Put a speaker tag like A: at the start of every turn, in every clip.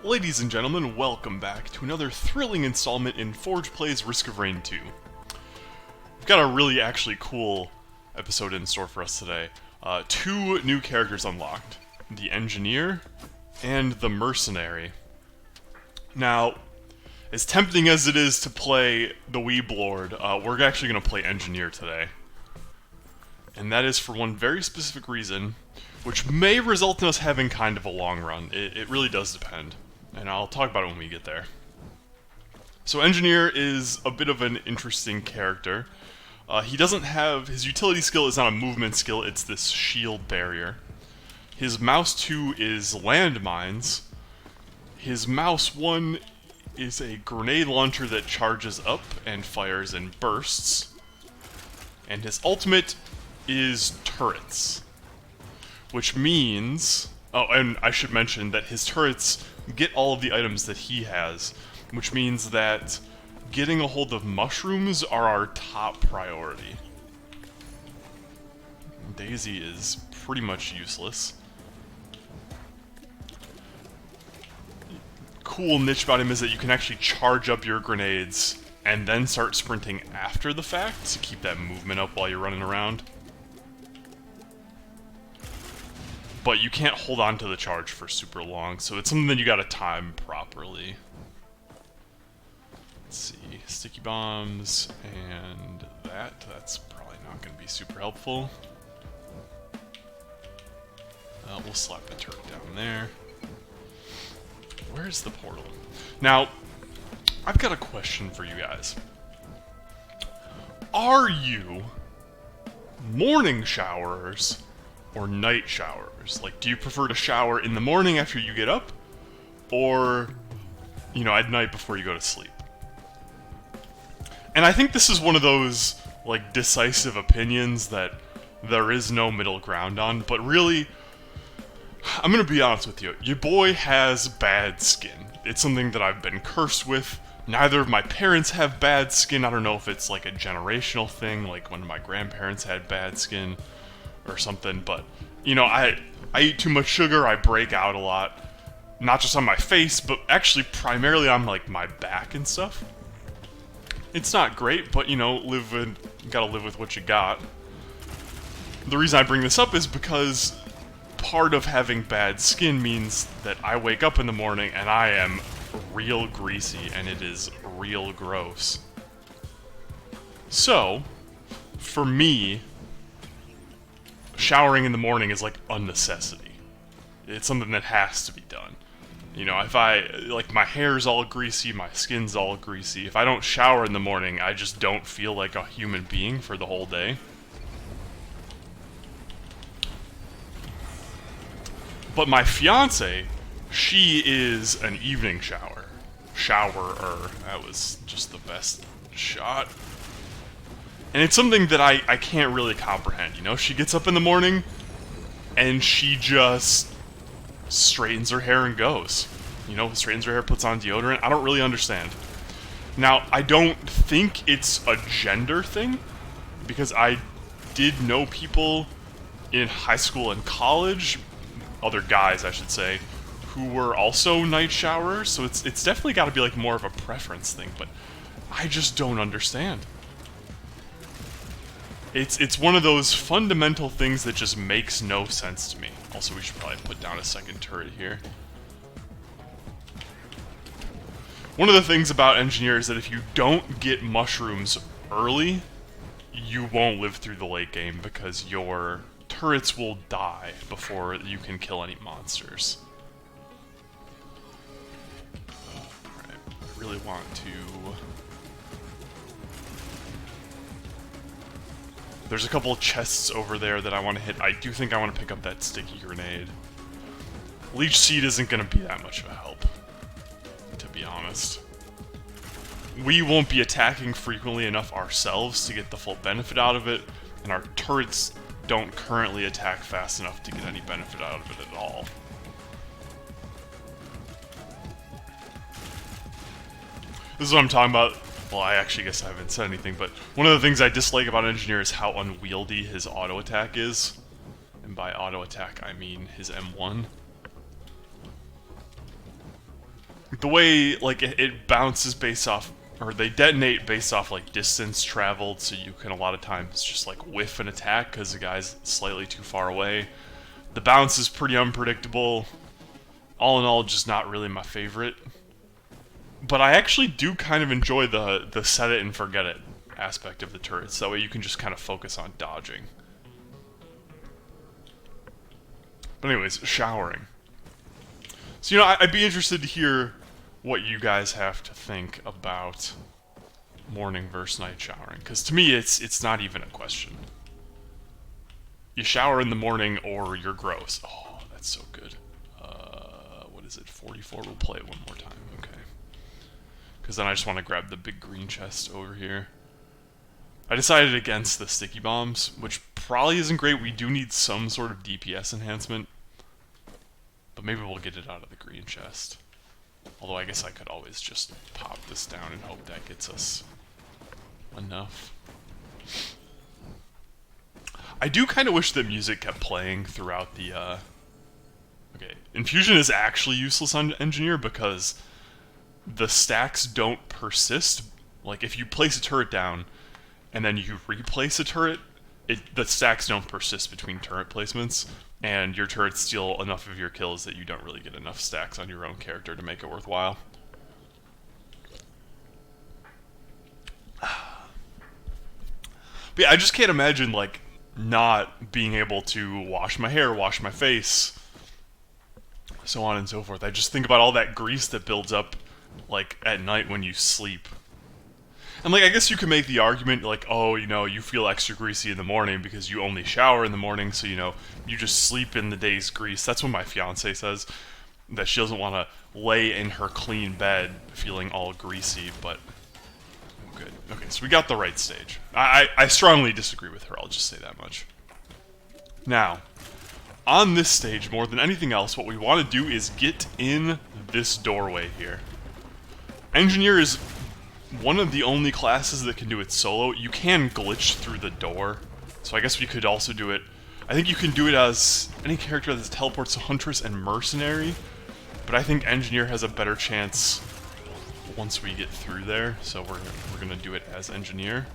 A: Ladies and gentlemen, welcome back to another thrilling installment in f0rje Plays Risk of Rain 2. We've got a really actually cool episode in store for us today. Two new characters unlocked, the Engineer and the Mercenary. Now, as tempting as it is to play the Weeb Lord, we're actually going to play Engineer today. And that is for one very specific reason, which may result in us having kind of a long run. It really does depend. And I'll talk about it when we get there. So Engineer is a bit of an interesting character. He doesn't have... His utility skill is not a movement skill, it's this shield barrier. His mouse 2 is landmines. His mouse 1 is a grenade launcher that charges up and fires in bursts. And his ultimate is turrets. Which means... Oh, and I should mention that his turrets get all of the items that he has, which means that getting a hold of mushrooms are our top priority. Daisy is pretty much useless. Cool niche about him is that you can actually charge up your grenades and then start sprinting after the fact to keep that movement up while you're running around. But you can't hold on to the charge for super long, so it's something that you gotta time properly. Let's see, sticky bombs, and that's probably not gonna be super helpful. We'll slap the turret down there. Where's the portal? Now, I've got a question for you guys. Are you morning showerers or night showers? Like, do you prefer to shower in the morning after you get up, or, you know, at night before you go to sleep? And I think this is one of those, like, decisive opinions that there is no middle ground on, but really, I'm gonna be honest with you, your boy has bad skin. It's something that I've been cursed with. Neither of my parents have bad skin. I don't know if it's like a generational thing, like when my grandparents had bad skin or something, but, you know, I eat too much sugar, I break out a lot. Not just on my face, but actually primarily on, like, my back and stuff. It's not great, but, you know, gotta live with what you got. The reason I bring this up is because part of having bad skin means that I wake up in the morning and I am real greasy, and it is real gross. So, for me, showering in the morning is like a necessity. It's something that has to be done. You know, if like, my hair's all greasy, my skin's all greasy. If I don't shower in the morning, I just don't feel like a human being for the whole day. But my fiance, she is an evening showerer. That was just the best shot. And it's something that I can't really comprehend, you know? She gets up in the morning, and she just straightens her hair and goes. You know, straightens her hair, puts on deodorant. I don't really understand. Now, I don't think it's a gender thing, because I did know people in high school and college, other guys, I should say, who were also night showerers, so it's definitely got to be like more of a preference thing, but I just don't understand. It's one of those fundamental things that just makes no sense to me. Also, we should probably put down a second turret here. One of the things about Engineer is that if you don't get mushrooms early, you won't live through the late game because your turrets will die before you can kill any monsters. Alright, I really want to... There's a couple of chests over there that I want to hit. I do think I want to pick up that sticky grenade. Leech Seed isn't going to be that much of a help, to be honest. We won't be attacking frequently enough ourselves to get the full benefit out of it, and our turrets don't currently attack fast enough to get any benefit out of it at all. This is what I'm talking about. Well, I actually guess I haven't said anything, but one of the things I dislike about Engineer is how unwieldy his auto attack is. And by auto attack, I mean his M1. the way, like, it bounces based off, or they detonate based off, like, distance traveled, so you can a lot of times just, like, whiff an attack because the guy's slightly too far away. The bounce is pretty unpredictable. All in all, just not really my favorite. But I actually do kind of enjoy the set it and forget it aspect of the turrets. That way you can just kind of focus on dodging. But anyways, showering. So, you know, I'd be interested to hear what you guys have to think about morning versus night showering. Because to me, it's not even a question. You shower in the morning or you're gross. Oh, that's so good. What is it? 44? We'll play it one more time. Okay. Because then I just want to grab the big green chest over here. I decided against the sticky bombs, which probably isn't great. We do need some sort of DPS enhancement. But maybe we'll get it out of the green chest. Although I guess I could always just pop this down and hope that gets us enough. I do kind of wish that music kept playing throughout the, Okay, Infusion is actually useless on Engineer because the stacks don't persist. Like, if you place a turret down, and then you replace a turret, the stacks don't persist between turret placements, and your turrets steal enough of your kills that you don't really get enough stacks on your own character to make it worthwhile. But yeah, I just can't imagine, like, not being able to wash my hair, wash my face, so on and so forth. I just think about all that grease that builds up, like, at night when you sleep. And, like, I guess you could make the argument, like, oh, you know, you feel extra greasy in the morning because you only shower in the morning, so, you know, you just sleep in the day's grease. That's what my fiance says, that she doesn't want to lay in her clean bed feeling all greasy, but good. Okay, so we got the right stage. I strongly disagree with her, I'll just say that much. Now, on this stage, more than anything else, what we want to do is get in this doorway here. Engineer is one of the only classes that can do it solo. You can glitch through the door, so I guess we could also do it. I think you can do it as any character that teleports to Huntress and Mercenary, but I think Engineer has a better chance once we get through there, so we're gonna do it as Engineer.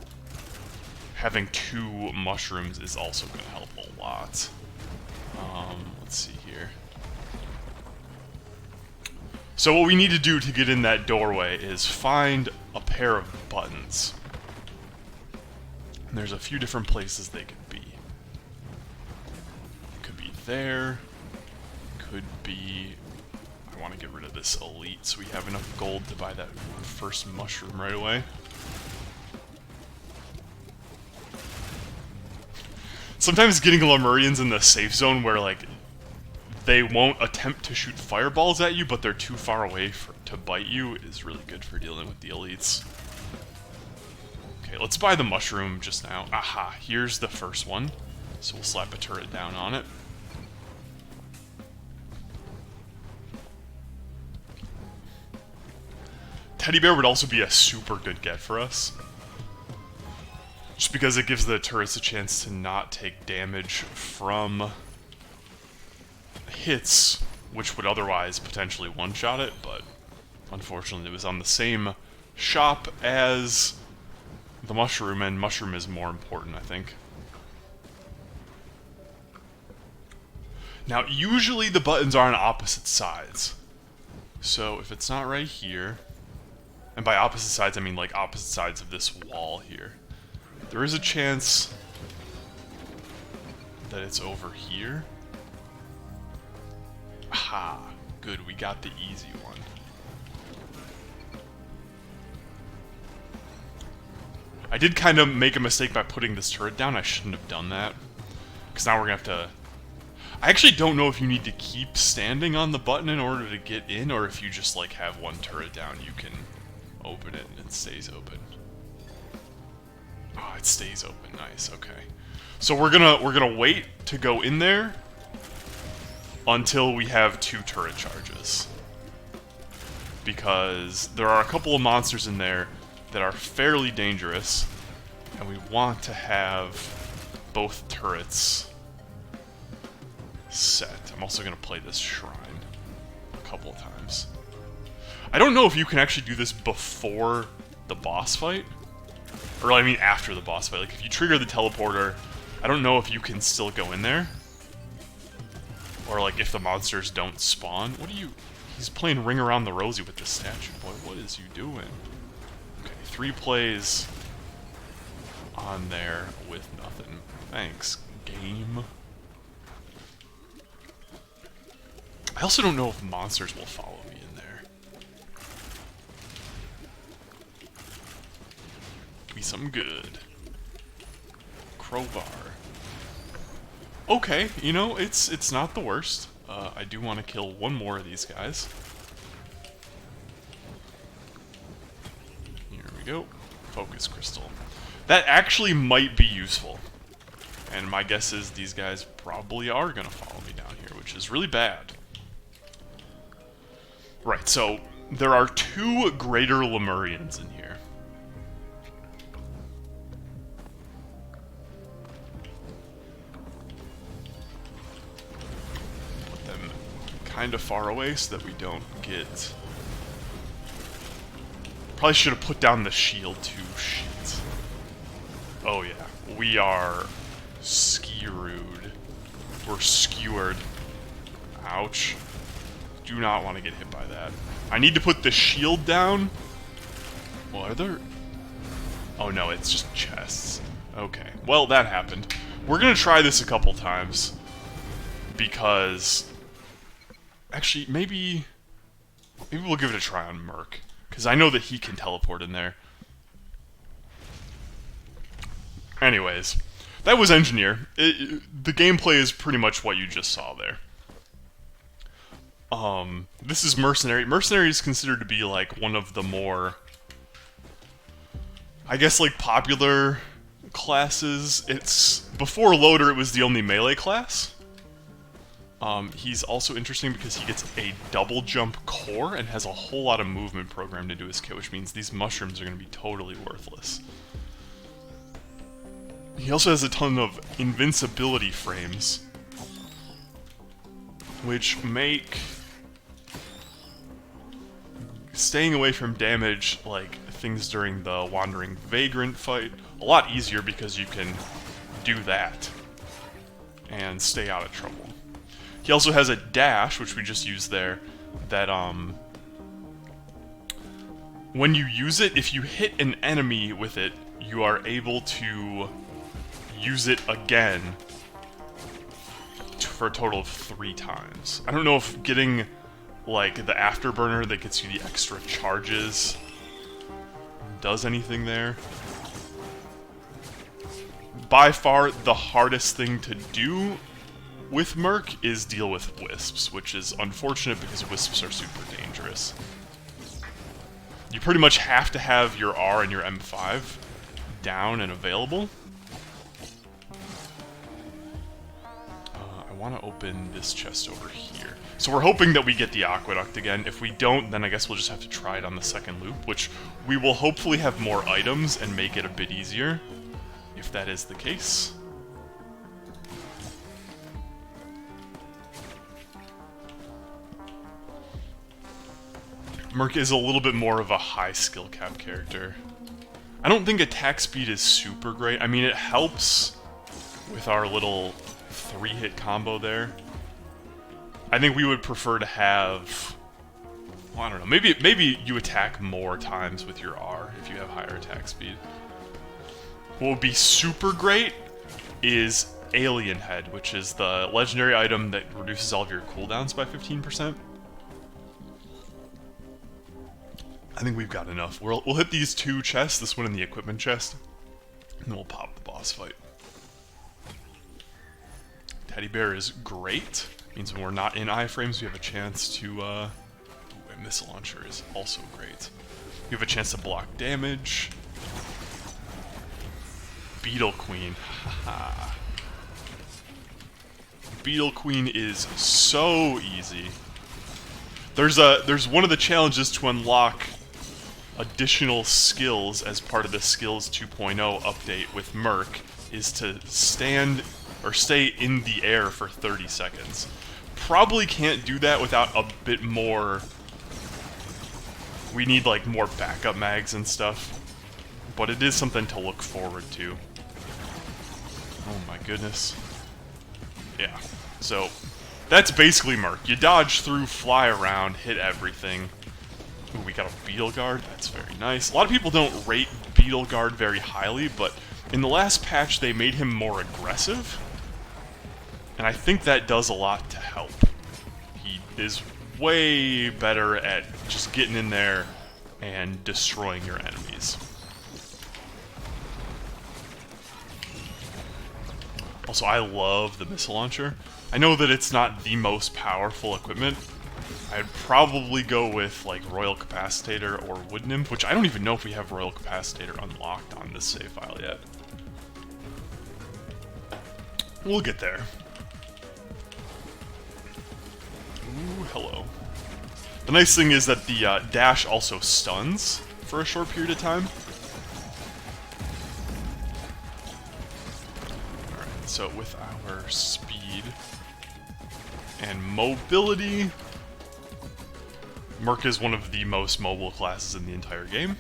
A: Having 2 mushrooms is also gonna help a lot. Let's see here. So what we need to do to get in that doorway is find a pair of buttons. And there's a few different places they could be. Could be there. Could be... I want to get rid of this elite so we have enough gold to buy that first mushroom right away. Sometimes getting Lemurians in the safe zone where, like, they won't attempt to shoot fireballs at you, but they're too far away to bite you is really good for dealing with the elites. Okay, let's buy the mushroom just now. Aha, here's the first one. So we'll slap a turret down on it. Teddy Bear would also be a super good get for us. Just because it gives the turrets a chance to not take damage from hits, which would otherwise potentially one-shot it, but unfortunately it was on the same shop as the mushroom, and mushroom is more important, I think. Now, usually the buttons are on opposite sides. So if it's not right here, and by opposite sides I mean like opposite sides of this wall here, there is a chance that it's over here. Aha, good, we got the easy one. I did kind of make a mistake by putting this turret down. I shouldn't have done that, because now we're gonna have to... I actually don't know if you need to keep standing on the button in order to get in, or if you just like have one turret down, you can open it and it stays open. Oh, it stays open, nice, okay. So we're gonna wait to go in there until we have 2 turret charges. Because there are a couple of monsters in there that are fairly dangerous, and we want to have both turrets set. I'm also going to play this shrine a couple of times. I don't know if you can actually do this before the boss fight. Or, I mean, after the boss fight. Like, if you trigger the teleporter, I don't know if you can still go in there. Or, like, if the monsters don't spawn. What are you... He's playing Ring Around the Rosie with the statue. Boy, what is you doing? Okay, 3 plays on there with nothing. Thanks, game. I also don't know if monsters will follow me in there. Give me something good. Crowbar. Okay, you know, it's not the worst. I do want to kill one more of these guys. Here we go. Focus crystal. That actually might be useful. And my guess is these guys probably are going to follow me down here, which is really bad. Right, so there are 2 greater Lemurians in here. Put them kind of far away so that we don't get... Probably should have put down the shield too. Shit. Oh yeah, we are skewed. We're skewered. Ouch. Do not want to get hit by that. I need to put the shield down. Well, are there... Oh no, it's just chests. Okay, well that happened. We're gonna try this a couple times. Because... Actually, maybe we'll give it a try on Merc. Because I know that he can teleport in there. Anyways, that was Engineer. The gameplay is pretty much what you just saw there. This is Mercenary. Mercenary is considered to be, like, one of the more, I guess, like, popular classes. It's, before Loader, it was the only melee class. He's also interesting because he gets a double jump core and has a whole lot of movement programmed into his kit, which means these mushrooms are going to be totally worthless. He also has a ton of invincibility frames, which make staying away from damage, like things during the Wandering Vagrant fight, a lot easier because you can do that and stay out of trouble. He also has a dash, which we just used there, that, when you use it, if you hit an enemy with it, you are able to use it again for a total of 3 times. I don't know if getting, like, the afterburner that gets you the extra charges does anything there. By far, the hardest thing to do with Merc is deal with Wisps, which is unfortunate because Wisps are super dangerous. You pretty much have to have your R and your M5 down and available. I want to open this chest over here. So we're hoping that we get the Aqueduct again. If we don't, then I guess we'll just have to try it on the second loop, which we will hopefully have more items and make it a bit easier, if that is the case. Merc is a little bit more of a high skill cap character. I don't think attack speed is super great. I mean, it helps with our little 3-hit combo there. I think we would prefer to have... Well, I don't know. Maybe you attack more times with your R if you have higher attack speed. What would be super great is Alien Head, which is the legendary item that reduces all of your cooldowns by 15%. I think we've got enough. We'll hit these 2 chests, this one in the equipment chest, and then we'll pop the boss fight. Teddy Bear is great. Means when we're not in iframes, we have a chance to, ooh, a missile launcher is also great. We have a chance to block damage. Beetle Queen, haha. Beetle Queen is so easy. There's one of the challenges to unlock additional skills as part of the Skills 2.0 update with Merc is to stand or stay in the air for 30 seconds. Probably can't do that without a bit more We need, like, more backup mags and stuff. But it is something to look forward to. Oh my goodness. Yeah. So, that's basically Merc. You dodge through, fly around, hit everything. Ooh, we got a Beetle Guard. That's very nice. A lot of people don't rate Beetle Guard very highly, but in the last patch they made him more aggressive. And I think that does a lot to help. He is way better at just getting in there and destroying your enemies. Also, I love the missile launcher. I know that it's not the most powerful equipment. I'd probably go with, like, Royal Capacitator or Wood Nymph, which I don't even know if we have Royal Capacitator unlocked on this save file yet. We'll get there. Ooh, hello. The nice thing is that the dash also stuns for a short period of time. Alright, so with our speed and mobility, Merc is one of the most mobile classes in the entire game.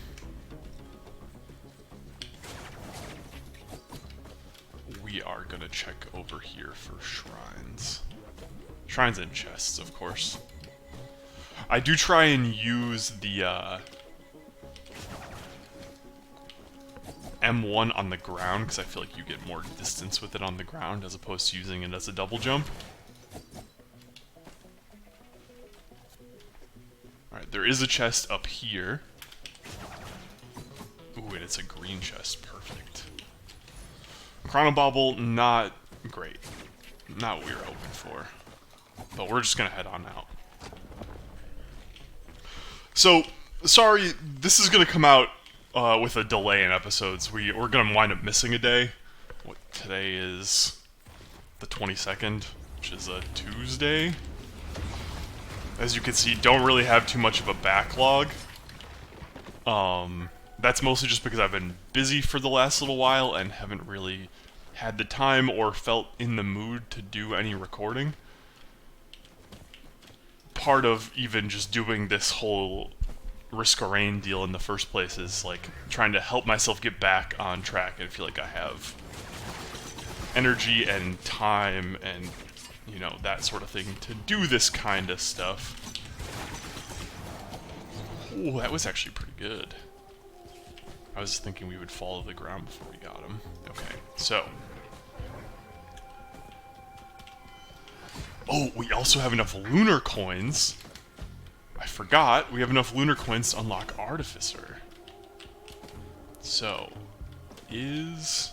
A: We are gonna check over here for shrines. Shrines and chests, of course. I do try and use the M1 on the ground, because I feel like you get more distance with it on the ground, as opposed to using it as a double jump. Alright, there is a chest up here. Ooh, and it's a green chest. Perfect. Chronobauble, not great. Not what we were hoping for. But we're just gonna head on out. So, sorry, this is gonna come out with a delay in episodes. We're gonna wind up missing a day. What, today is the 22nd, which is a Tuesday. As you can see, don't really have too much of a backlog. That's mostly just because I've been busy for the last little while and haven't really had the time or felt in the mood to do any recording. Part of even just doing this whole Risk of Rain deal in the first place is like trying to help myself get back on track and feel like I have energy and time and, you know, that sort of thing to do this kind of stuff. Ooh, that was actually pretty good. I was thinking we would fall to the ground before we got him. Okay, so. Oh, we also have enough lunar coins. I forgot, we have enough lunar coins to unlock Artificer. So, is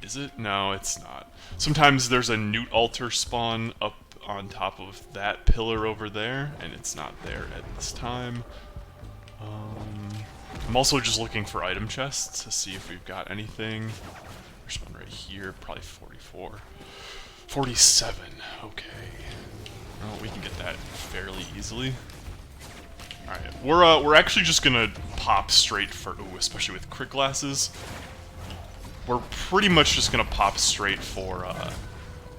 A: it? No, it's not. Sometimes there's a Newt altar spawn up on top of that pillar over there, and it's not there at this time. I'm also just looking for item chests to see if we've got anything. There's one right here, probably 44. 47, okay. Well, we can get that fairly easily. Alright, we're actually just gonna pop straight for, ooh, especially with crit glasses. We're pretty much just gonna pop straight for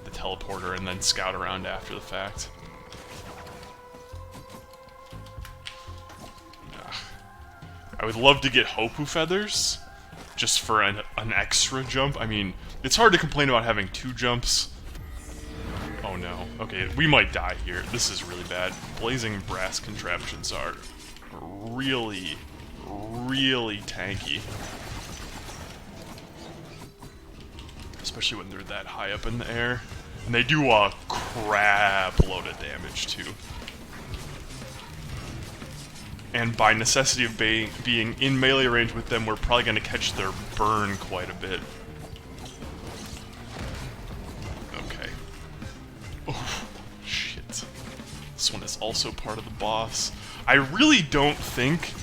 A: the teleporter and then scout around after the fact. I would love to get Hopu feathers, just for an extra jump. I mean, it's hard to complain about having 2 jumps. Oh no. Okay, we might die here. This is really bad. Blazing brass contraptions are really, really tanky. Especially when they're that high up in the air. And they do a crap load of damage, too. And by necessity of being in melee range with them, we're probably going to catch their burn quite a bit. Okay. Oh, shit. This one is also part of the boss. I really don't think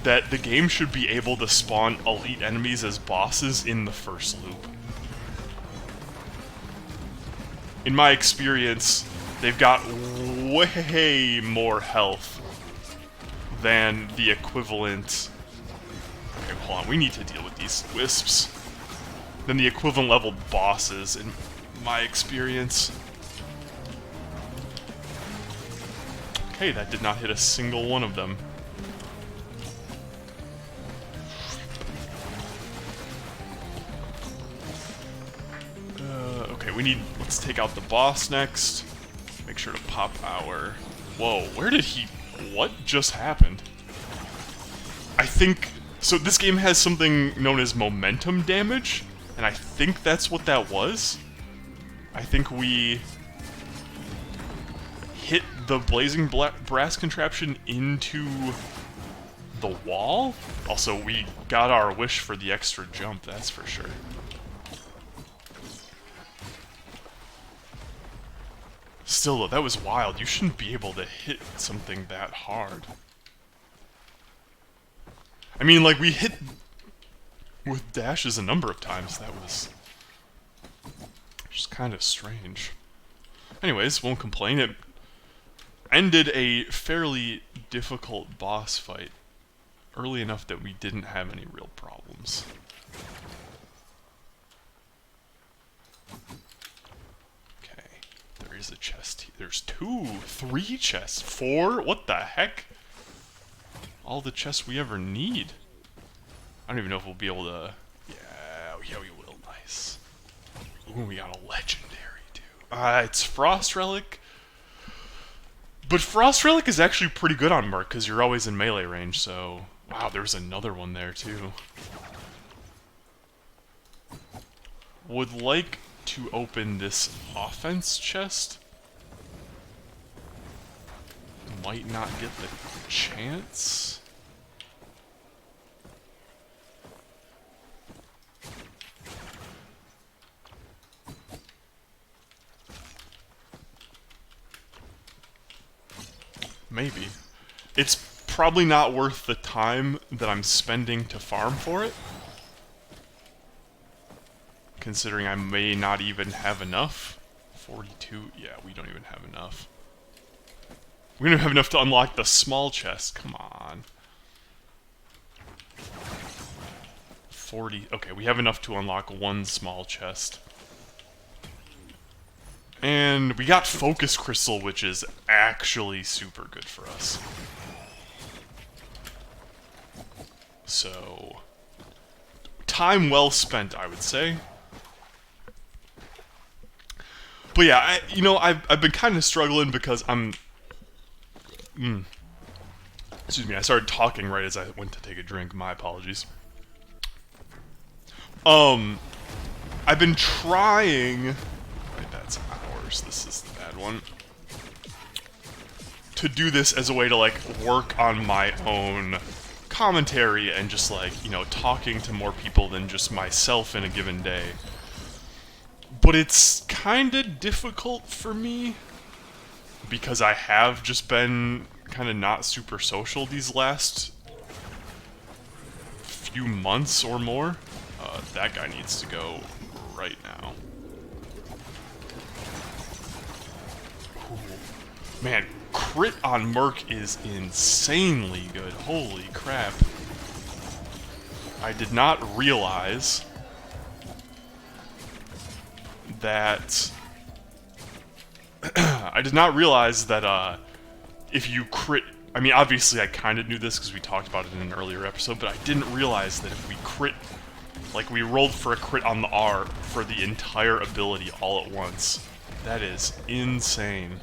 A: that the game should be able to spawn elite enemies as bosses in the first loop. In my experience, they've got way more health than the equivalent... Okay, hold on, we need to deal with these wisps. Than the equivalent level bosses, in my experience. Okay, that did not hit a single one of them. Okay, let's take out the boss next. Make sure to pop our... Whoa, where did he... What just happened? I think... So this game has something known as momentum damage, and I think that's what that was. I think we hit the blazing brass contraption into the wall. Also, we got our wish for the extra jump, that's for sure. Still, though, that was wild. You shouldn't be able to hit something that hard. I mean, like, we hit with dashes a number of times. That was just kind of strange. Anyways, won't complain. It ended a fairly difficult boss fight early enough that we didn't have any real problems. Okay, there is a chest here. There's 3 chests, 4? What the heck? All the chests we ever need. I don't even know if we'll be able to... Yeah, we will. Nice. Ooh, we got a legendary, too. It's Frost Relic. But Frost Relic is actually pretty good on Merc, because you're always in melee range, so... Wow, there's another one there, too. Would like to open this offense chest. Might not get the chance. Maybe. It's probably not worth the time that I'm spending to farm for it. Considering I may not even have enough. 42, yeah, we don't even have enough. We don't have enough to unlock the small chest, come on. 40, okay, we have enough to unlock 1 small chest. And we got Focus Crystal, which is actually super good for us. So, time well spent, I would say. But yeah, I've been kind of struggling because I'm... Excuse me, I started talking right as I went to take a drink. My apologies. I've been trying... Wait, that's ours. This is the bad one. To do this as a way to, like, work on my own commentary and just, like, talking to more people than just myself in a given day. But it's kinda difficult for me, because I have just been kind of not super social these last few months or more. That guy needs to go right now. Ooh. Man, crit on Merc is insanely good. Holy crap. I did not realize that... if you crit... I mean, obviously I kind of knew this because we talked about it in an earlier episode, but I didn't realize that if we crit... Like, we rolled for a crit on the R for the entire ability all at once. That is insane.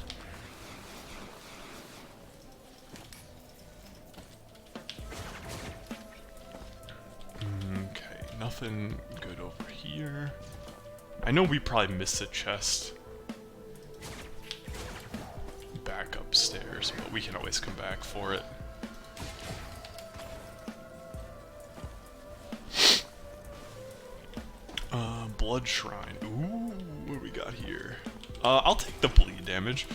A: Okay, nothing good over here. I know we probably missed a chest back upstairs, but we can always come back for it. Blood Shrine. Ooh, what do we got here? I'll take the bleed damage.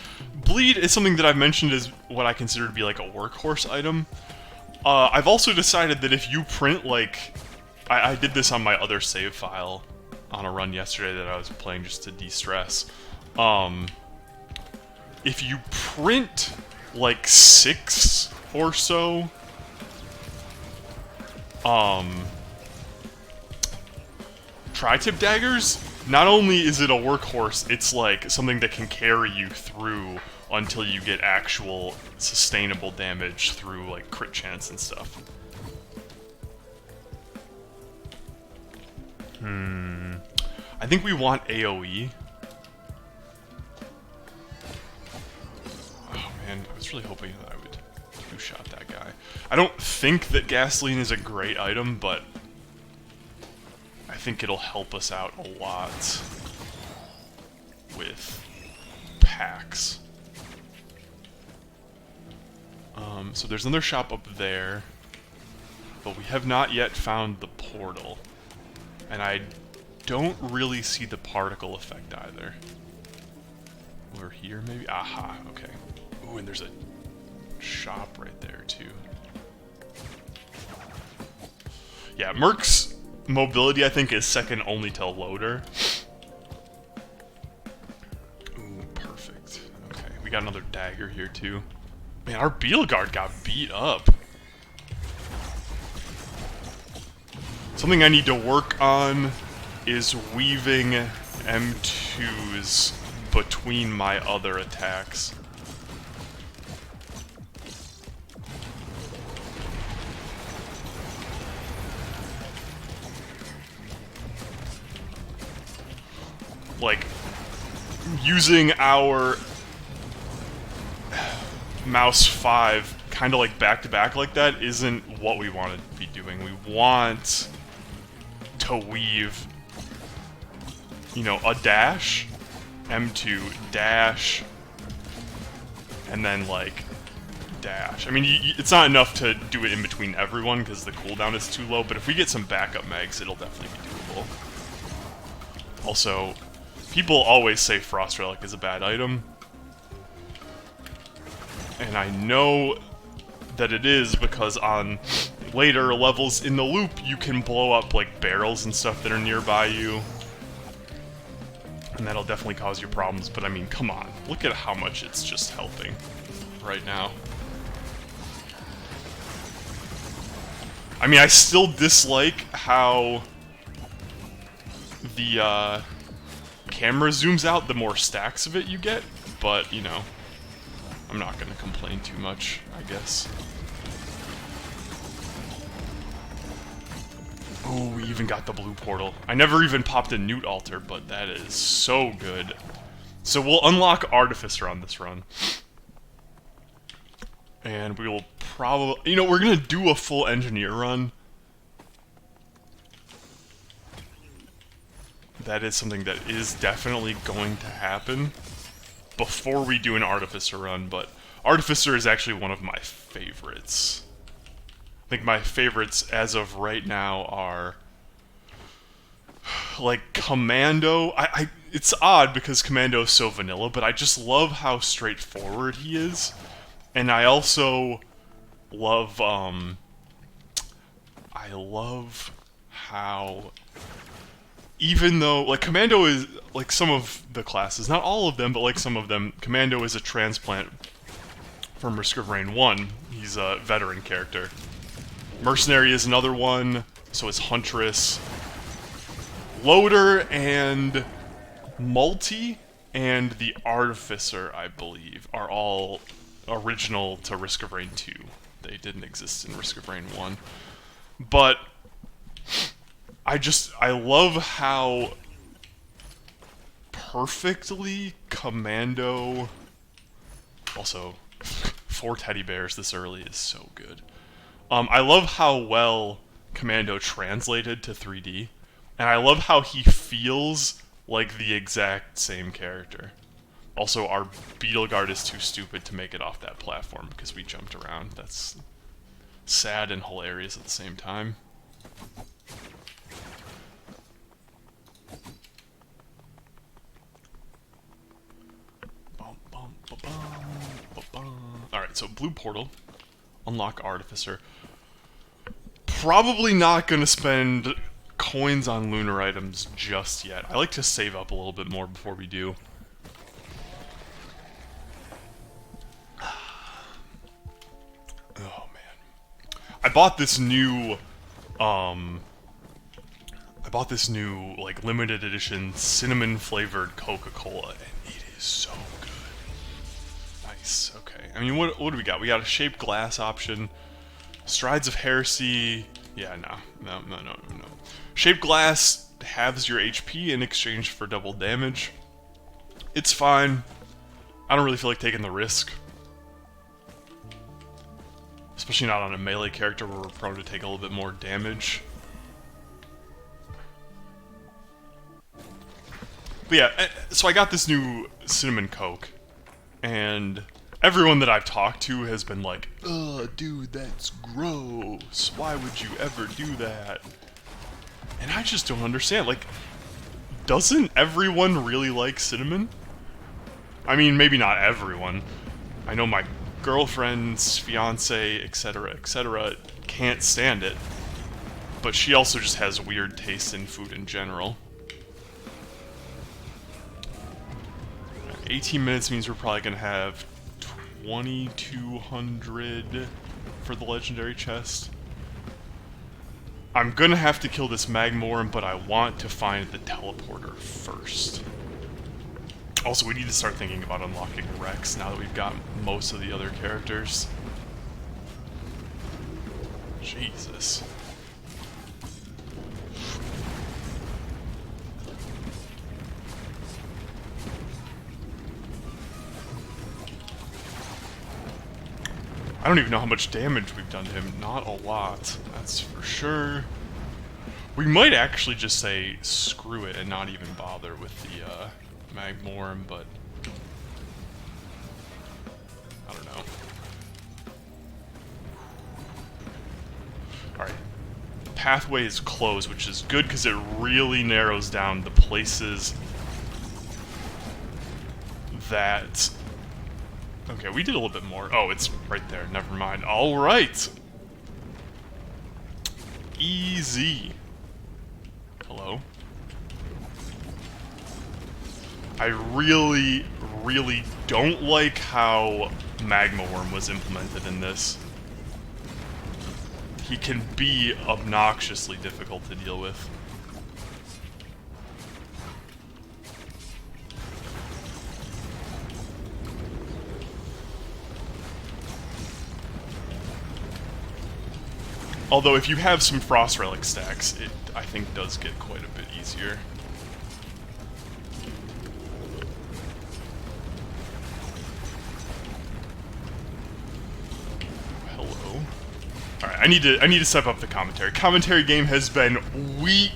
A: Bleed is something that I've mentioned as what I consider to be like a workhorse item. I've also decided that if you print, like... I did this on my other save file on a run yesterday that I was playing just to de-stress. If you print, like, 6 or so... Tri-tip daggers, not only is it a workhorse, it's like something that can carry you through until you get actual sustainable damage through like crit chance and stuff. I think we want AoE. Oh man, I was really hoping that I would two-shot that guy. I don't think that gasoline is a great item, but I think it'll help us out a lot with packs. So there's another shop up there, but we have not yet found the portal. And I don't really see the particle effect either. Over here, maybe? Aha, okay. Ooh, and there's a shop right there, too. Yeah, Merc's mobility, I think, is second only to Loader. Ooh, perfect. Okay, we got another dagger here, too. Man, our Beetle Guard got beat up. Something I need to work on is weaving M2s between my other attacks. Like, using our mouse 5 kind of like back-to-back like that isn't what we want to be doing. We want to weave, you know, a dash, M2, dash, and then, like, dash. I mean, it's not enough to do it in between everyone because the cooldown is too low, but if we get some backup mags, it'll definitely be doable. Also, people always say Frost Relic is a bad item, and I know that it is because on later levels in the loop, you can blow up, like, barrels and stuff that are nearby you. And that'll definitely cause you problems, but I mean, come on. Look at how much it's just helping right now. I mean, I still dislike how the camera zooms out the more stacks of it you get, but, you know, I'm not gonna complain too much, I guess. Oh, we even got the blue portal. I never even popped a Newt Altar, but that is so good. So we'll unlock Artificer on this run. And we will probably... You know, we're gonna do a full Engineer run. That is something that is definitely going to happen before we do an Artificer run, but Artificer is actually one of my favorites. I think my favorites as of right now are like Commando. It's odd because Commando is so vanilla, but I just love how straightforward he is. And I also love I love how, even though, like, Commando is, like, some of the classes, not all of them, but like some of them, Commando is a transplant from Risk of Rain 1. He's a veteran character. Mercenary is another one, so is Huntress. Loader and Multi and the Artificer, I believe, are all original to Risk of Rain 2. They didn't exist in Risk of Rain 1. But I love how perfectly Commando... Also, 4 teddy bears this early is so good. I love how well Commando translated to 3D, and I love how he feels like the exact same character. Also, our Beetle Guard is too stupid to make it off that platform because we jumped around. That's sad and hilarious at the same time. Alright, so blue portal. Unlock Artificer. Probably not going to spend coins on lunar items just yet. I like to save up a little bit more before we do. Oh man. I bought this new like limited edition cinnamon flavored Coca-Cola, and it is so good. Nice, okay. I mean, what do we got? We got a shaped glass option. Strides of Heresy. Yeah, no. Shaped glass halves your HP in exchange for double damage. It's fine. I don't really feel like taking the risk. Especially not on a melee character where we're prone to take a little bit more damage. But yeah, so I got this new Cinnamon Coke, and everyone that I've talked to has been like, ugh, dude, that's gross. Why would you ever do that? And I just don't understand. Like, doesn't everyone really like cinnamon? I mean, maybe not everyone. I know my girlfriend's fiance, etc., can't stand it. But she also just has weird taste in food in general. 18 minutes means we're probably going to have 2,200 for the legendary chest. I'm going to have to kill this Magmorum, but I want to find the teleporter first. Also, we need to start thinking about unlocking Rex now that we've got most of the other characters. Jesus. I don't even know how much damage we've done to him. Not a lot, that's for sure. We might actually just say screw it and not even bother with the Magmorum, but I don't know. Alright. The pathway is closed, which is good because it really narrows down the places that... Okay, we did a little bit more. Oh, it's right there. Never mind. Alright! Easy. Hello? I really don't like how Magmorum was implemented in this. He can be obnoxiously difficult to deal with. Although if you have some Frost Relic stacks, it, I think, does get quite a bit easier. Hello. Alright, I need to step up the commentary. Commentary game has been weak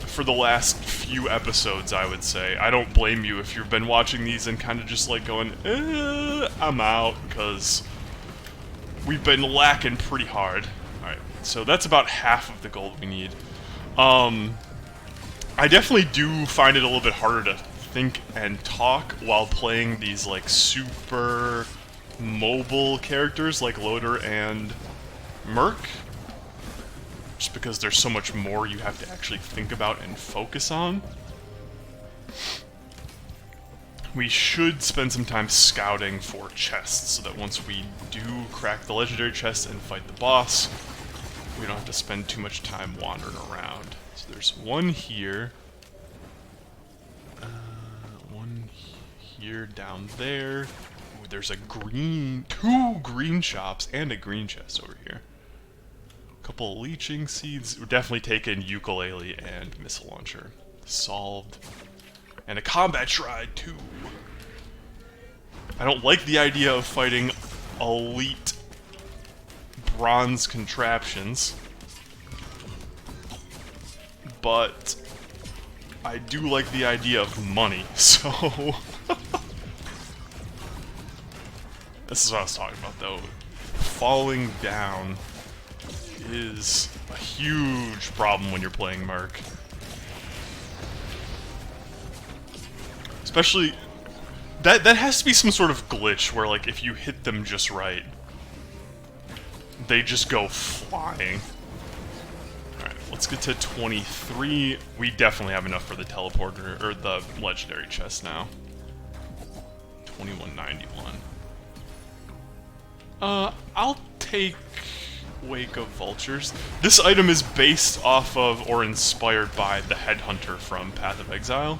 A: for the last few episodes, I would say. I don't blame you if you've been watching these and kind of just like going, I'm out, because we've been lacking pretty hard. Alright, so that's about half of the gold we need. I definitely do find it a little bit harder to think and talk while playing these, like, super mobile characters like Loader and Merc. Just because there's so much more you have to actually think about and focus on. We should spend some time scouting for chests, so that once we do crack the legendary chest and fight the boss, we don't have to spend too much time wandering around. So there's one here. One here, down there. Ooh, there's a green... 2 green shops and a green chest over here. A couple of leeching seeds. We're definitely taking ukulele and missile launcher. Solved. And a combat shrine, too. I don't like the idea of fighting elite bronze contraptions, but I do like the idea of money, so... This is what I was talking about, though. Falling down is a huge problem when you're playing Merc. Especially, that has to be some sort of glitch where, like, if you hit them just right, they just go flying. Alright, let's get to 23. We definitely have enough for the teleporter, or the legendary chest now. 2191. I'll take Wake of Vultures. This item is based off of, or inspired by, the Headhunter from Path of Exile.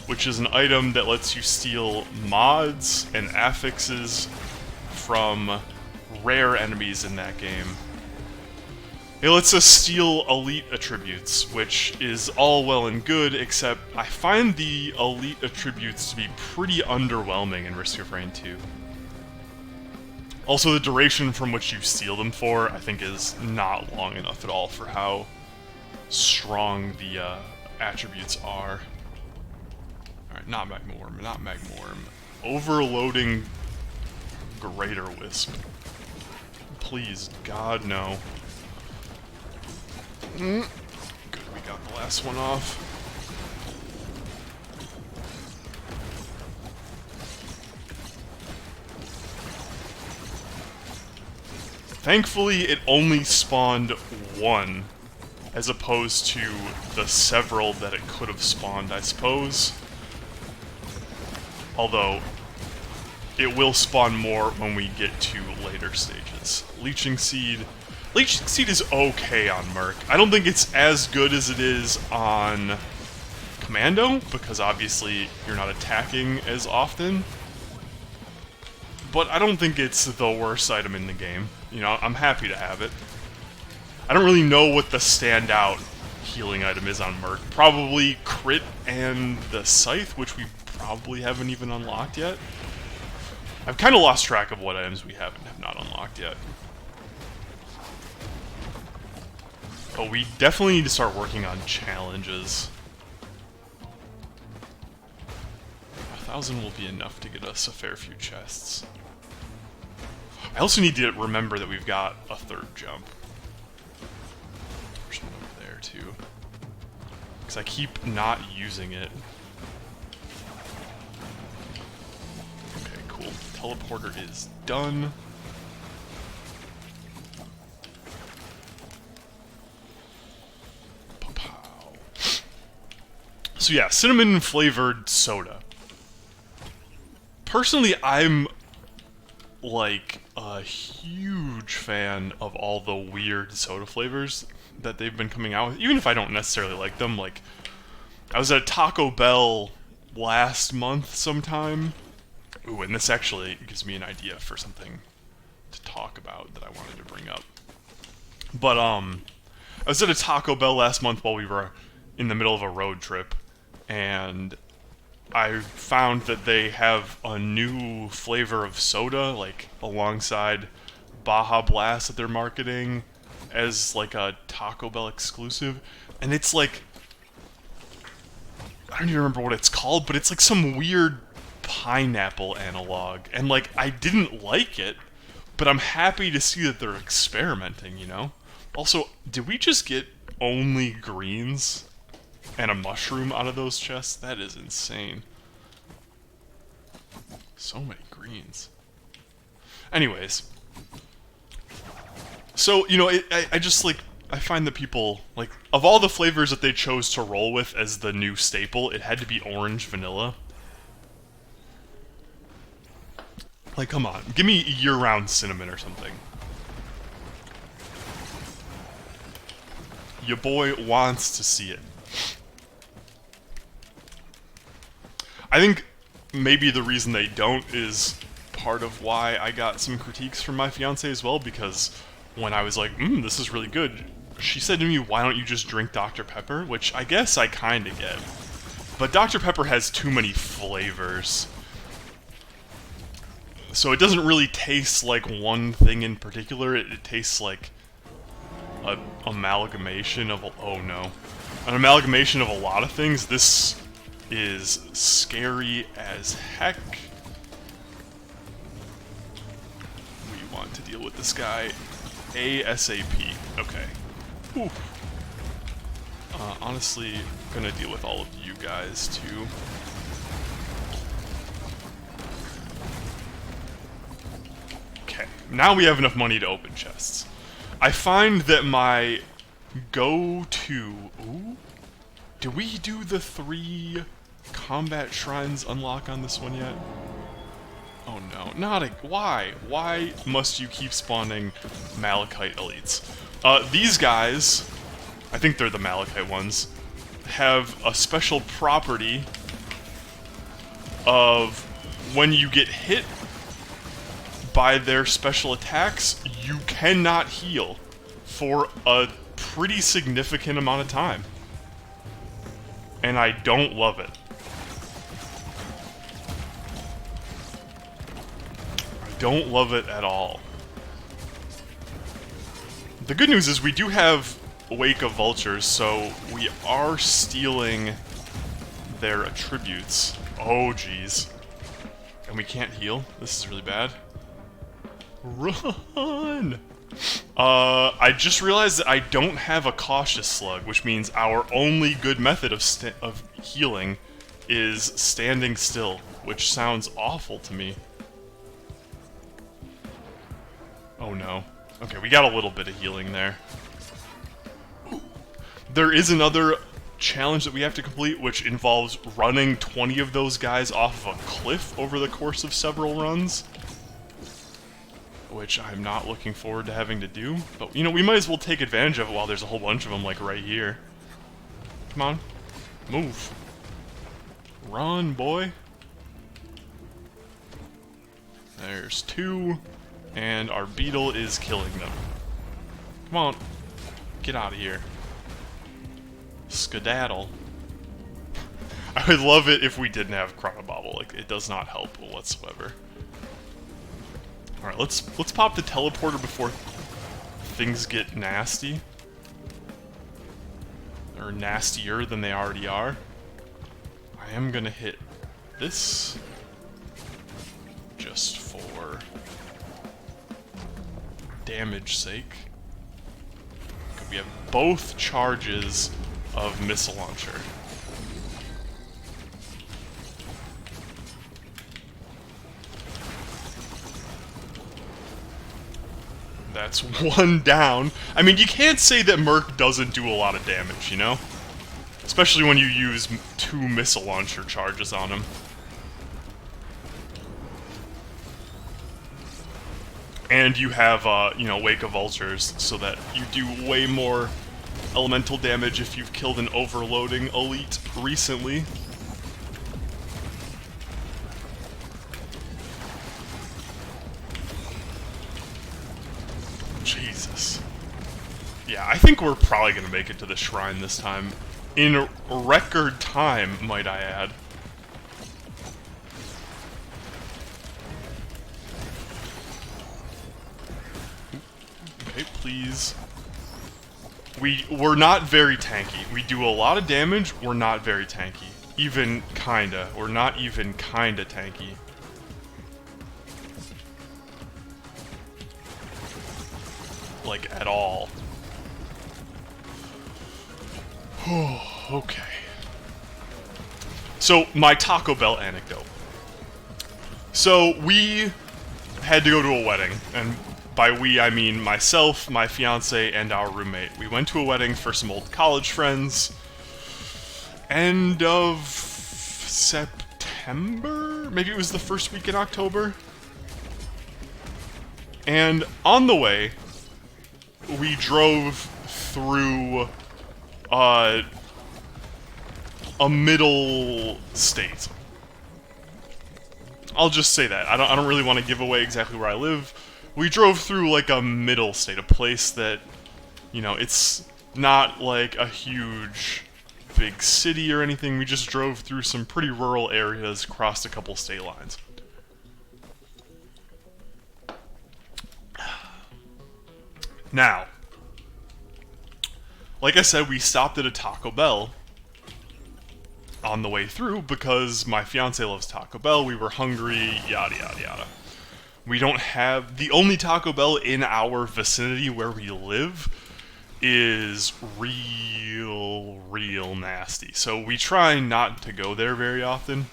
A: which is an item that lets you steal mods and affixes from rare enemies in that game. It lets us steal elite attributes, which is all well and good, except I find the elite attributes to be pretty underwhelming in Risk of Rain 2. Also, the duration from which you steal them for, I think, is not long enough at all for how strong the attributes are. Alright, not Magmorm, not Magmorm. Overloading Greater Wisp. Please, God, no. Good, we got the last one off. Thankfully, it only spawned one, as opposed to the several that it could have spawned, I suppose. Although, it will spawn more when we get to later stages. Leeching Seed is okay on Merc. I don't think it's as good as it is on Commando, because obviously you're not attacking as often. But I don't think it's the worst item in the game. You know, I'm happy to have it. I don't really know what the standout healing item is on Merc. Probably Crit and the Scythe, which we probably haven't even unlocked yet. I've kind of lost track of what items we have not unlocked yet. But we definitely need to start working on challenges. 1,000 will be enough to get us a fair few chests. I also need to remember that we've got a third jump. There's one over there too. Because I keep not using it. Okay, cool. Teleporter is done. So yeah, cinnamon flavored soda. Personally, I'm like a huge fan of all the weird soda flavors that they've been coming out with, even if I don't necessarily like them. Like, I was at Taco Bell last month sometime. Ooh, and this actually gives me an idea for something to talk about that I wanted to bring up. But I was at a Taco Bell last month while we were in the middle of a road trip, and I found that they have a new flavor of soda, like, alongside Baja Blast that they're marketing as, like, a Taco Bell exclusive. And it's like, I don't even remember what it's called, but it's like some weird pineapple analog. And, like, I didn't like it, but I'm happy to see that they're experimenting, you know? Also, did we just get only greens and a mushroom out of those chests? That is insane. So many greens. Anyways. So, you know, I just, like, I find that people, like, of all the flavors that they chose to roll with as the new staple, it had to be orange vanilla. Like, come on. Give me year-round cinnamon or something. Your boy wants to see it. I think maybe the reason they don't is part of why I got some critiques from my fiance as well, because when I was like, this is really good, she said to me, why don't you just drink Dr. Pepper? Which I guess I kinda get. But Dr. Pepper has too many flavors. So it doesn't really taste like one thing in particular, it tastes like an amalgamation of, oh no, an amalgamation of a lot of things. This is scary as heck. We want to deal with this guy ASAP. Okay. Whew. Honestly, gonna deal with all of you guys too. Okay, now we have enough money to open chests. I find that my go-to... Ooh? Did we do the 3 combat shrines unlock on this one yet? Oh no, not a... Why? Why must you keep spawning Malachite elites? These guys, I think they're the Malachite ones, have a special property of when you get hit by their special attacks, you cannot heal for a pretty significant amount of time. And I don't love it. I don't love it at all. The good news is we do have Wake of Vultures, so we are stealing their attributes. Oh, jeez. And we can't heal? This is really bad. Run! I just realized that I don't have a Cautious Slug, which means our only good method of healing is standing still, which sounds awful to me. Oh no. Okay, we got a little bit of healing there. There is another challenge that we have to complete, which involves running 20 of those guys off of a cliff over the course of several runs. Which I'm not looking forward to having to do. But, you know, we might as well take advantage of it while there's a whole bunch of them, like, right here. Come on. Move. Run, boy. There's 2. And our beetle is killing them. Come on. Get out of here. Skedaddle. I would love it if we didn't have Chronobobble. Like, it does not help whatsoever. Alright, let's pop the teleporter before things get nasty. Or nastier than they already are. I am gonna hit this just for damage sake. We have both charges of missile launcher. That's 1 down. I mean, you can't say that Merc doesn't do a lot of damage, you know? Especially when you use 2 missile launcher charges on him. And you have, you know, Wake of Vultures, so that you do way more elemental damage if you've killed an overloading elite recently. Jesus. Yeah, I think we're probably gonna make it to the shrine this time. In record time, might I add. Okay, please. We're not very tanky. We do a lot of damage, we're not very tanky. Even kinda. We're not even kinda tanky. Like, at all. Okay. So, my Taco Bell anecdote. So, we had to go to a wedding, and by we, I mean myself, my fiance, and our roommate. We went to a wedding for some old college friends. End of September? Maybe it was the first week in October? And on the way, we drove through a middle state. I'll just say that. I don't really want to give away exactly where I live. We drove through like a middle state, a place that, you know, it's not like a huge big city or anything. We just drove through some pretty rural areas, crossed a couple state lines. Now, like I said, we stopped at a Taco Bell on the way through because my fiance loves Taco Bell, we were hungry, yada yada yada. We don't have... The only Taco Bell in our vicinity where we live is real nasty. So we try not to go there very often.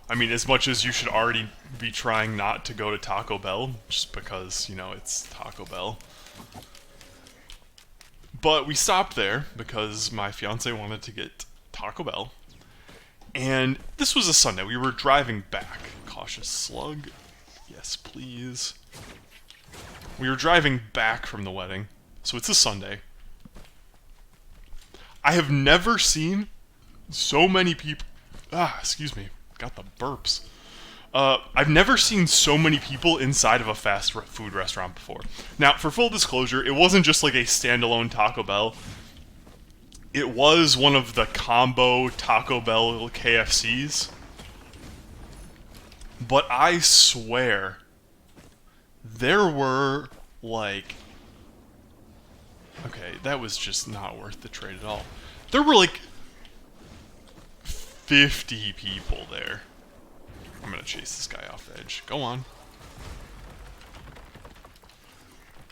A: I mean, as much as you should already be trying not to go to Taco Bell, just because, you know, it's Taco Bell. But we stopped there because my fiance wanted to get Taco Bell. And this was a Sunday. We were driving back. Cautious Slug. Yes, please. We were driving back from the wedding. So it's a Sunday. I have never seen so many people... excuse me. got the burps. I've never seen so many people inside of a fast food restaurant before. Now, for full disclosure, it wasn't just like a standalone Taco Bell. It was one of the combo Taco Bell KFCs. But I swear, there were, like... Okay, that was just not worth the trade at all. There were, like, 50 people there. I'm gonna chase this guy off the edge. Go on.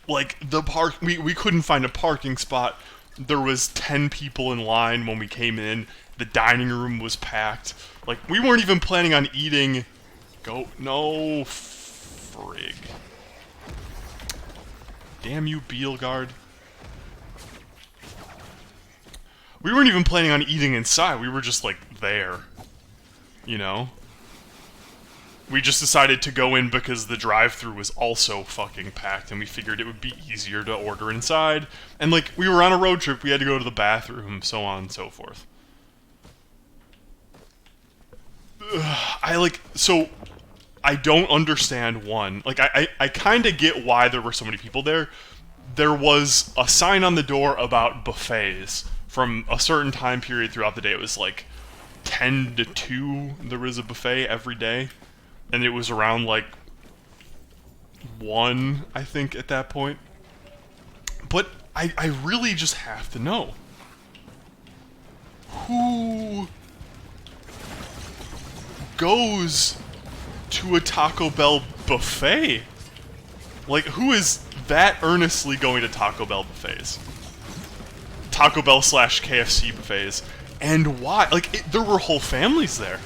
A: Like, the park... We couldn't find a parking spot. There was 10 people in line when we came in. The dining room was packed. Like, we weren't even planning on eating... No, frig. Damn you, Beetle Guard. We weren't even planning on eating inside. We were just, like, there. You know? We just decided to go in because the drive-thru was also fucking packed, and we figured it would be easier to order inside. And, like, we were on a road trip. We had to go to the bathroom, so on and so forth. I don't understand, one. Like, I kind of get why there were so many people there. There was a sign on the door about buffets from a certain time period throughout the day. It was like 10 to 2, there was a buffet every day. And it was around like 1, I think, at that point. But I really just have to know. Who goes to a Taco Bell buffet? Like, who is that earnestly going to Taco Bell buffets? Taco Bell / KFC buffets. And why? Like, there were whole families there.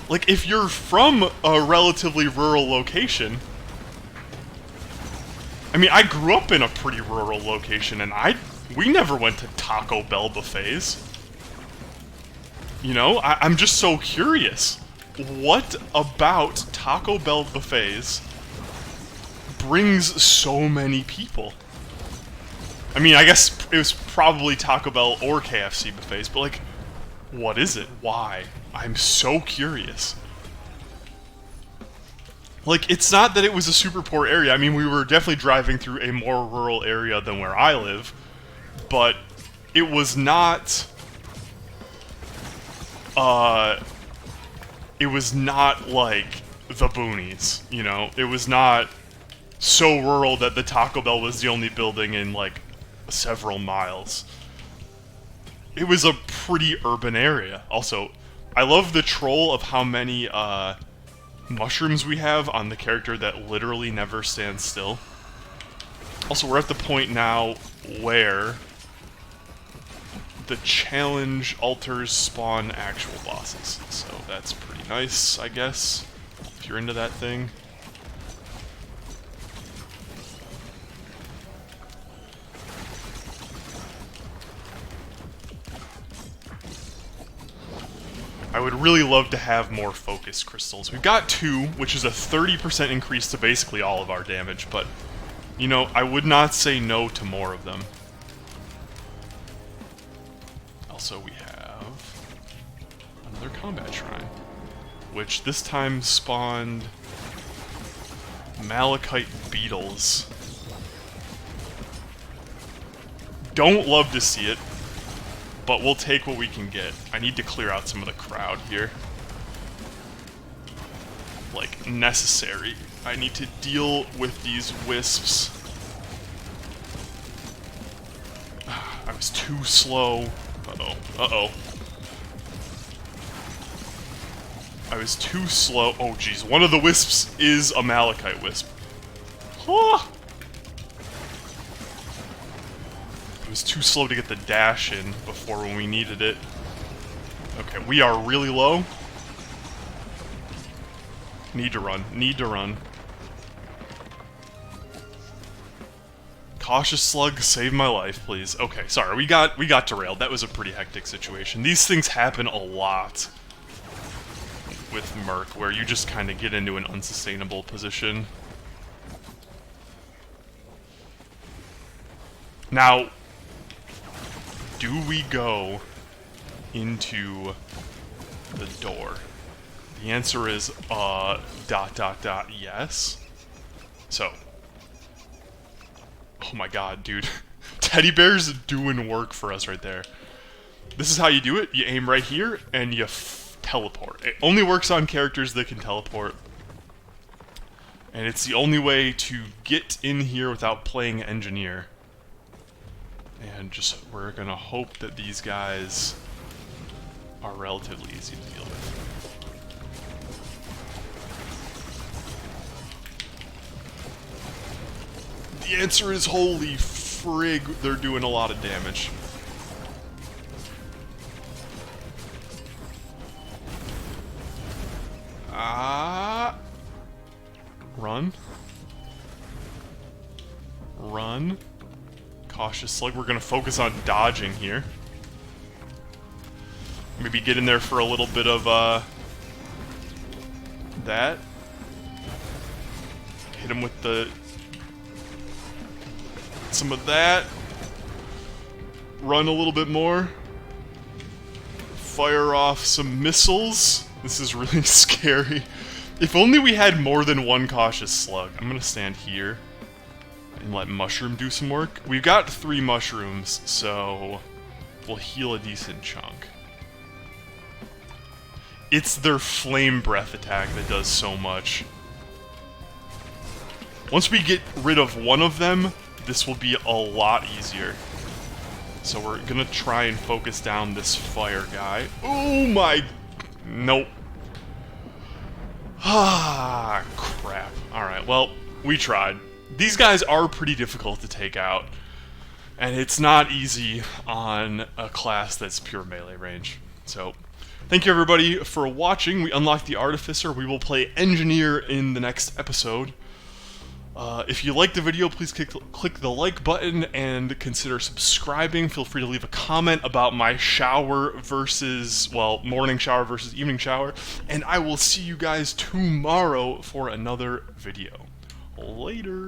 A: Like, if you're from a relatively rural location... I mean, I grew up in a pretty rural location, and we never went to Taco Bell buffets. You know, I'm just so curious. What about Taco Bell buffets brings so many people? I mean, I guess it was probably Taco Bell or KFC buffets, but, like, what is it? Why? I'm so curious. Like, it's not that it was a super poor area. I mean, we were definitely driving through a more rural area than where I live, but it was not... it was not like the boonies, you know? It was not so rural that the Taco Bell was the only building in, like, several miles. It was a pretty urban area. Also, I love the troll of how many, mushrooms we have on the character that literally never stands still. Also, we're at the point now where the challenge altars spawn actual bosses. So that's pretty nice, I guess, if you're into that thing. I would really love to have more focus crystals. We've got 2, which is a 30% increase to basically all of our damage, but, you know, I would not say no to more of them. Also, we have another combat shrine, which this time spawned malachite beetles. Don't love to see it, but we'll take what we can get. I need to clear out some of the crowd here. Like, necessary. I need to deal with these wisps. I was too slow. Uh-oh. Uh-oh. I was too slow. Oh, jeez. One of the wisps is a malachite wisp. Ah! I was too slow to get the dash in before when we needed it. Okay, we are really low. Need to run. Need to run. Cautious slug, save my life, please. Okay, sorry, we got derailed. That was a pretty hectic situation. These things happen a lot with Merc, where you just kind of get into an unsustainable position. Now, do we go into the door? The answer is, yes. So. Oh my god, dude. Teddy bear's doing work for us right there. This is how you do it. You aim right here, and you teleport. It only works on characters that can teleport. And it's the only way to get in here without playing engineer. And just, we're gonna hope that these guys are relatively easy to deal with. The answer is holy frig, they're doing a lot of damage. Run. Run. Cautious slug. We're gonna focus on dodging here. Maybe get in there for a little bit of, that. Hit him with the... some of that. Run a little bit more. Fire off some missiles. This is really scary. If only we had more than one cautious slug. I'm gonna stand here and let Mushroom do some work. We've got 3 mushrooms, so we'll heal a decent chunk. It's their flame breath attack that does so much. Once we get rid of one of them, this will be a lot easier. So we're gonna try and focus down this fire guy. Oh my... Nope. Ah, crap. Alright, well, we tried. These guys are pretty difficult to take out. And it's not easy on a class that's pure melee range. So, thank you everybody for watching. We unlocked the Artificer. We will play Engineer in the next episode. If you liked the video, please click the like button and consider subscribing. Feel free to leave a comment about my shower versus, well, morning shower versus evening shower. And I will see you guys tomorrow for another video. Later.